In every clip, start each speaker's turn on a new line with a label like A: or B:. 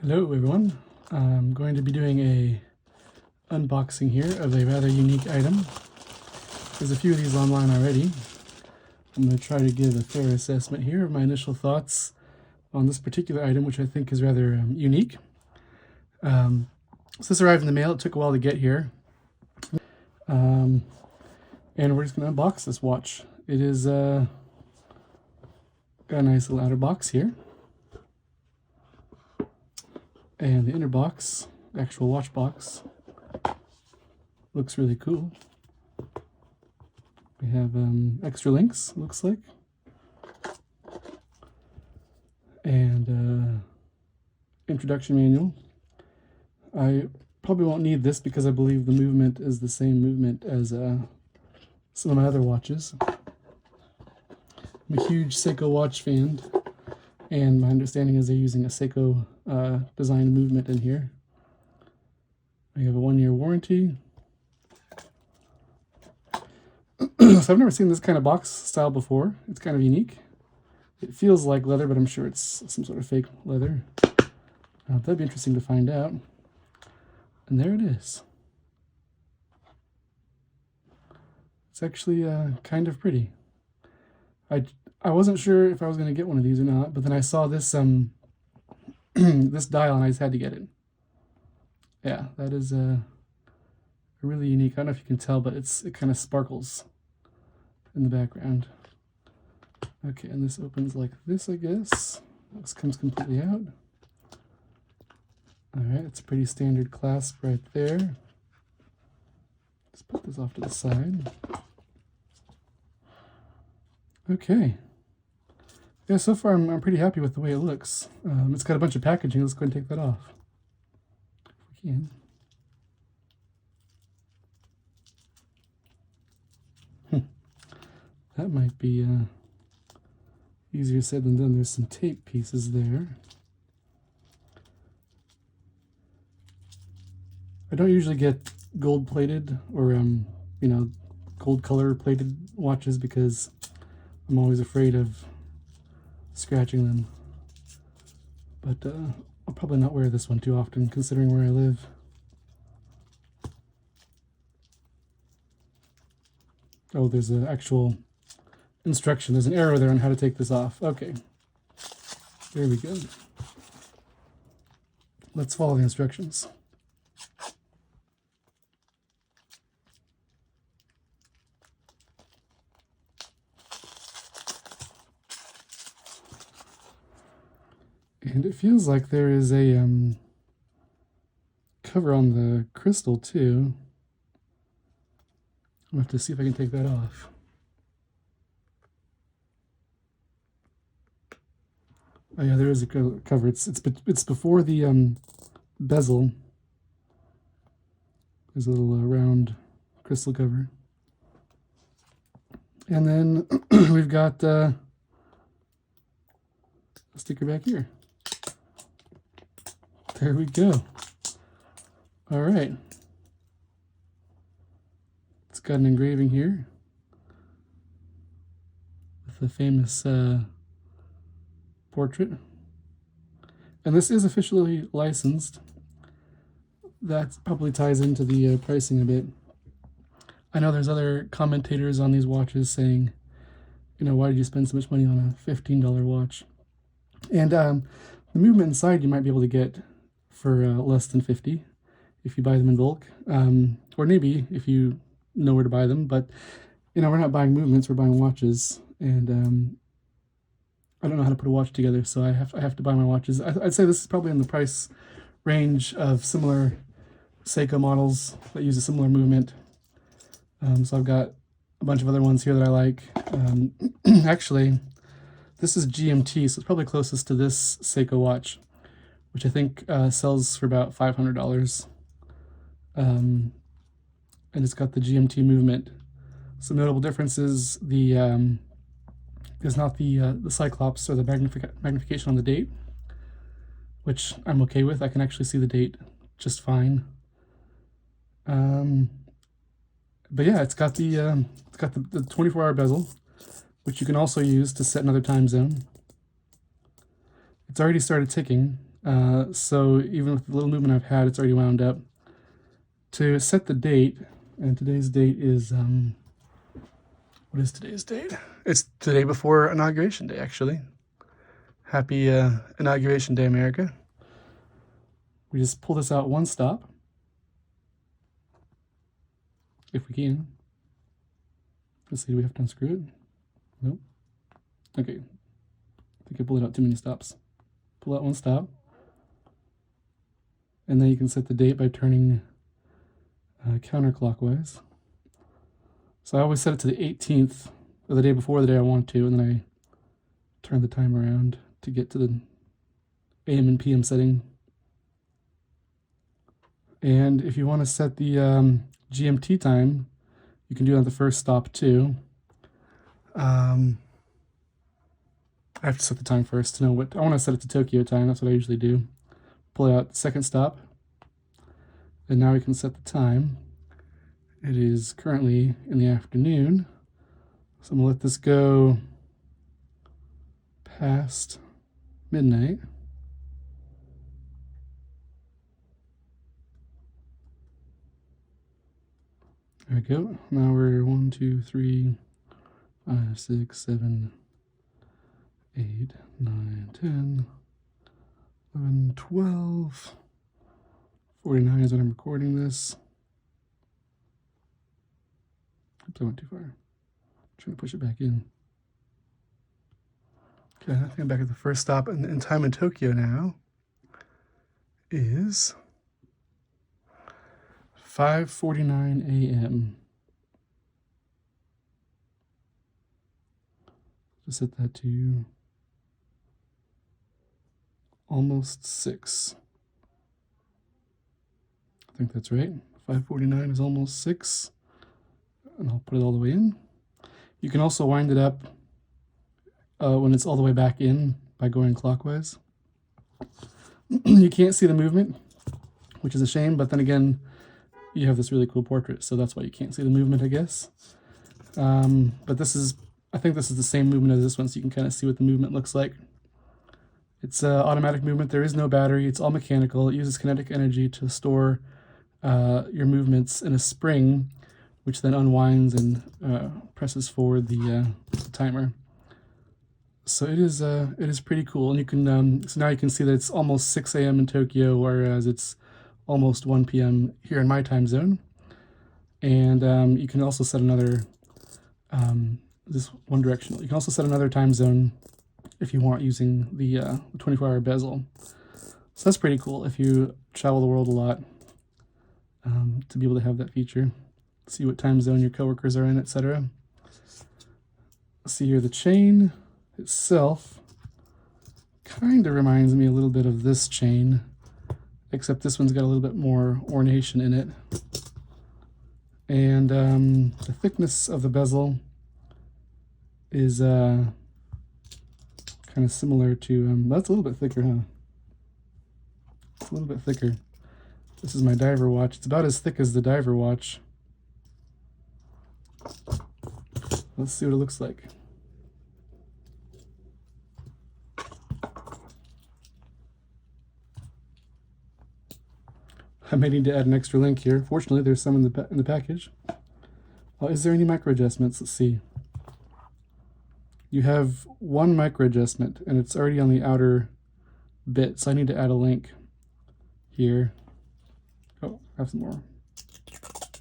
A: Hello everyone, I'm going to be doing a unboxing here of a rather unique item. There's a few of these online already. I'm going to try to give a fair assessment here of my initial thoughts on this particular item, which I think is rather unique. So this arrived in the mail. It took a while to get here. And we're just going to unbox this watch. It is got a nice little outer box here. And the inner box, the actual watch box, looks really cool. We have extra links, looks like. And introduction manual. I probably won't need this because I believe the movement is the same movement as some of my other watches. I'm a huge Seiko watch fan, and my understanding is they're using a Seiko design movement in here. I have a 1-year warranty. So I've never seen this kind of box style before. It's kind of unique. It feels like leather, but I'm sure it's some sort of fake leather. That'd be interesting to find out. And there it is. It's actually kind of pretty. I wasn't sure if I was going to get one of these or not, but then I saw this this dial and I just had to get it. Yeah, that is really unique. I don't know if you can tell, but it kind of sparkles in the background. Okay, and this opens like this, I guess. This comes completely out. All right, it's a pretty standard clasp right there. Let's put this off to the side. Okay. Yeah, so far I'm pretty happy with the way it looks. It's got a bunch of packaging. Let's go ahead and take that off if we can. That might be easier said than done. There's some tape pieces there. I don't usually get gold-plated or gold color-plated watches because I'm always afraid of scratching them. But I'll probably not wear this one too often considering where I live. Oh, there's an actual instruction. There's an arrow there on how to take this off. Okay. There we go. Let's follow the instructions. And it feels like there is a cover on the crystal too. I'll have to see if I can take that off. Oh yeah, there is a cover. It's before the bezel. There's a little round crystal cover. And then we've got a sticker back here. There we go. All right. It's got an engraving here with the famous portrait. And this is officially licensed. That probably ties into the pricing a bit. I know there's other commentators on these watches saying, why did you spend so much money on a $15 watch? And the movement inside you might be able to get for less than $50 if you buy them in bulk, or maybe if you know where to buy them. But we're not buying movements; we're buying watches, and I don't know how to put a watch together, so I have to buy my watches. I'd say this is probably in the price range of similar Seiko models that use a similar movement. So I've got a bunch of other ones here that I like. Actually, this is GMT, so it's probably closest to this Seiko watch, which I think sells for about $500. And it's got the GMT movement. Some notable differences: there's not the Cyclops or the magnification on the date, which I'm okay with. I can actually see the date just fine. But yeah, it's got the 24-hour bezel, which you can also use to set another time zone. It's already started ticking, So even with the little movement I've had, it's already wound up. To set the date, and today's date is, what is today's date? It's the day before Inauguration Day, actually. Happy Inauguration Day, America. We just pull this out one stop, if we can. Let's see, do we have to unscrew it? Nope. Okay. I think I pulled it out too many stops. Pull out one stop. And then you can set the date by turning counterclockwise. So I always set it to the 18th, or the day before the day I want to, and then I turn the time around to get to the AM and PM setting. And if you want to set the GMT time, you can do it at the first stop too. I have to set the time first to know what I want to set it to Tokyo time. That's what I usually do. Pull it out the second stop, and now we can set the time. It is currently in the afternoon, so I'm gonna let this go past midnight. There we go. Now we're 1, 2, 3, 5, 6, 7, 8, 9, 10, 11, 12, 49 is when I'm recording this. Oops, I went too far. I'm trying to push it back in. Okay, I think I'm back at the first stop, and time in Tokyo now is 5:49 a.m. Just set that to almost 6. I think that's right. 5:49 is almost 6. And I'll put it all the way in. You can also wind it up when it's all the way back in by going clockwise. You can't see the movement, which is a shame, but then again, you have this really cool portrait, so that's why you can't see the movement, I guess. But this is, I think this is the same movement as this one, so you can kind of see what the movement looks like. It's automatic movement. There is no battery. It's all mechanical. It uses kinetic energy to store your movements in a spring, which then unwinds and presses forward the timer. So it is pretty cool, and you can so now you can see that it's almost 6 a.m. in Tokyo, whereas it's almost 1 p.m. here in my time zone. And you can also set another this one directional. You can also set another time zone if you want, using the 24-hour bezel. So that's pretty cool if you travel the world a lot, to be able to have that feature. See what time zone your coworkers are in, etc. See here, the chain itself kind of reminds me a little bit of this chain, except this one's got a little bit more ornation in it. And the thickness of the bezel is kind of similar to, that's a little bit thicker, huh? It's a little bit thicker. This is my diver watch. It's about as thick as the diver watch. Let's see what it looks like. I may need to add an extra link here. Fortunately, there's some in the package. Is there any micro adjustments? Let's see. You have one micro adjustment, and it's already on the outer bit, so I need to add a link here. Oh, I have some more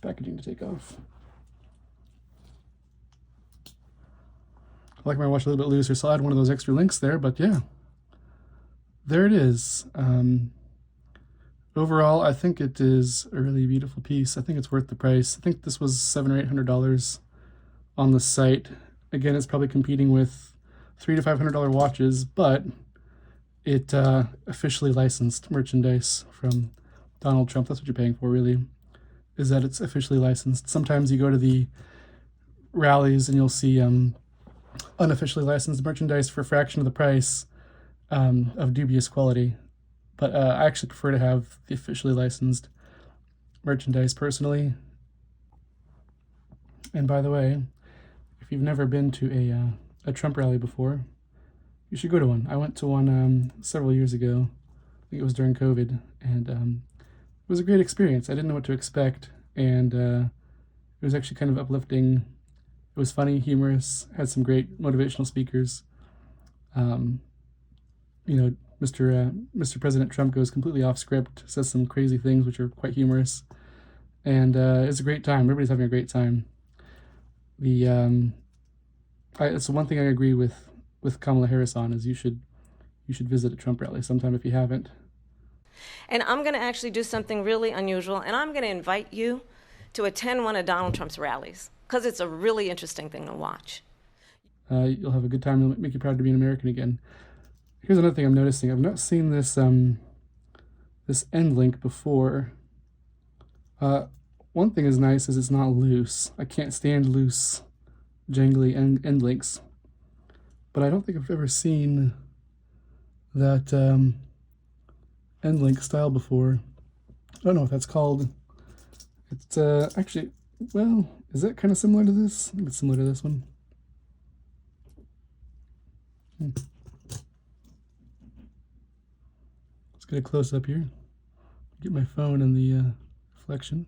A: packaging to take off. I like my watch a little bit looser, so I'll add one of those extra links there, but yeah. There it is. Overall, I think it is a really beautiful piece. I think it's worth the price. I think this was $700 or $800 on the site. Again, it's probably competing with $300 to $500 watches, but it officially licensed merchandise from Donald Trump. That's what you're paying for, really, is that it's officially licensed. Sometimes you go to the rallies and you'll see unofficially licensed merchandise for a fraction of the price of dubious quality. But I actually prefer to have the officially licensed merchandise personally. And by the way, if you've never been to a Trump rally before, you should go to one. I went to one several years ago. think it was during COVID, and it was a great experience. I didn't know what to expect, and it was actually kind of uplifting. It was funny, humorous, had some great motivational speakers. Um, you know, Mr. President Trump goes completely off script, says some crazy things which are quite humorous, and it's a great time. Everybody's having a great time. The it's the one thing I agree with Kamala Harris on is you should visit a Trump rally sometime if you haven't.
B: And I'm going to actually do something really unusual, and I'm going to invite you to attend one of Donald Trump's rallies because it's a really interesting thing to watch.
A: You'll have a good time. It'll make you proud to be an American again. Here's another thing I'm noticing. I've not seen this this end link before. One thing is nice is it's not loose. I can't stand loose, jangly end links. But I don't think I've ever seen that end link style before. I don't know what that's called. It's actually, well, is it kind of similar to this? I think it's similar to this one. Let's get a close up here. Get my phone in the reflection.